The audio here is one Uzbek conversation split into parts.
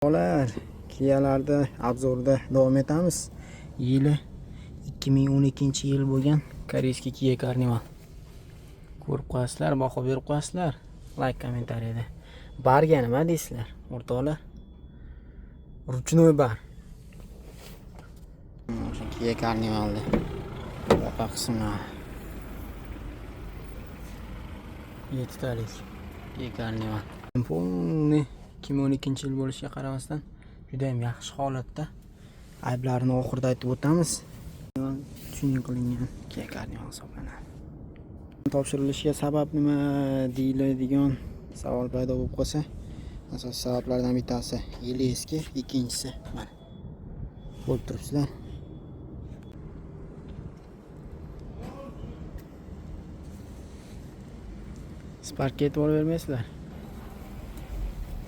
Kiyalarda obzorda davom etamiz. Yili 2012-yil bo'lgan koreyskiy Kia Carnival. Ko'rib qo'yasizlar, baho berib qo'yasizlar. Like, kommentariyada. Barga nima deysizlar, o'rtoqlar? Ruchnoy bar. O'sha Kia Carnivalda. Baqa qismi 7 talik Kia Carnival. Polni 2012-yil bo'lishiga qaramasdan juda ham yaxshi holatda. Ayblarini oxirida aytib o'tamiz. Tuning qilingan Kia Carnival hisoblanadi. Topshirilishiga sabab nima deyiladigan savol paydo bo'lib qolsa, asosiy sabablardan bittasi yili eski, ikkinchisi mana bo'lib turibsizlar. Sparkga e'tibor bermaysizlar.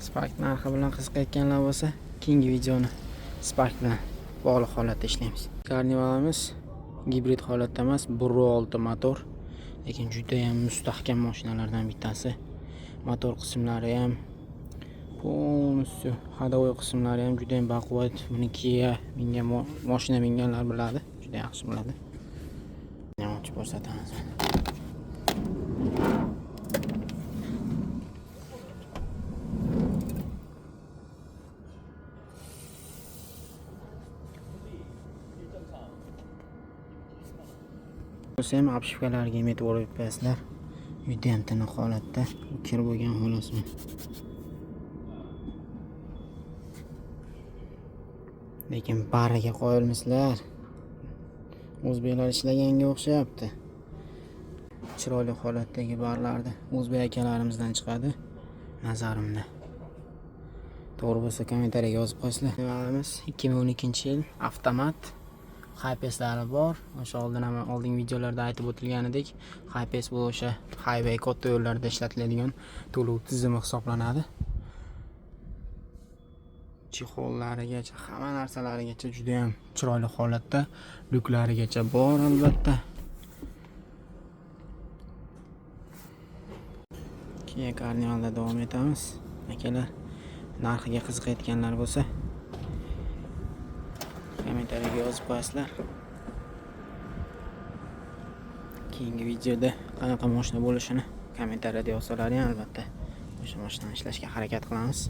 Spark narxi bilan qiziqayotganlar bo'lsa, keyingi videoni Spark bilan bog'liq holatda ishlaymiz. Carnivalimiz gibrid holatda emas, 1.6 motor, lekin juda ham mustahkam mashinalardan bittasi. Motor qismlari ham polностью, ходовой qismlari ham juda ham baquvvat. Buni Kia mingan mashina minganlar biladi, juda yaxshi biladi. Yana ochib ko'rsatamiz. Ham obshivkalarga e'tibor berasizlar. Juda ham tiniq holatda, kir bo'lgan xolasmi. Lekin bariga qo'yilmisizlar. O'zbeklar ishlaganga o'xshayapti. Chiroyli holatdagi barlarni o'zbek akalarimizdan chiqadi, nazarimda. To'g'ri bo'lsa kommentariyaga yozib qo'yinglar. Kanalimiz 2012-yil avtomat. Hypeslari bor. O'sha oldingi videolarda aytib o'tilganidek, Hypes bu o'sha highway katta yo'llarda ishlatiladigan to'lov tizimi hisoblanadi. Chexollarigacha, hamma narsalarigacha juda ham chiroyli holatda, lyuklarigacha bor albatta. Kia Carnivalda davom etamiz. Akalar, narxiga qiziqayotganlar bo'lsa, kommentariyaga yozib qo'yasizlar. Keyingi videoda qanaqa mashina bo'lishini kommentariyada yozsalaring, albatta o'sha mashinani ishlashga harakat qilamiz.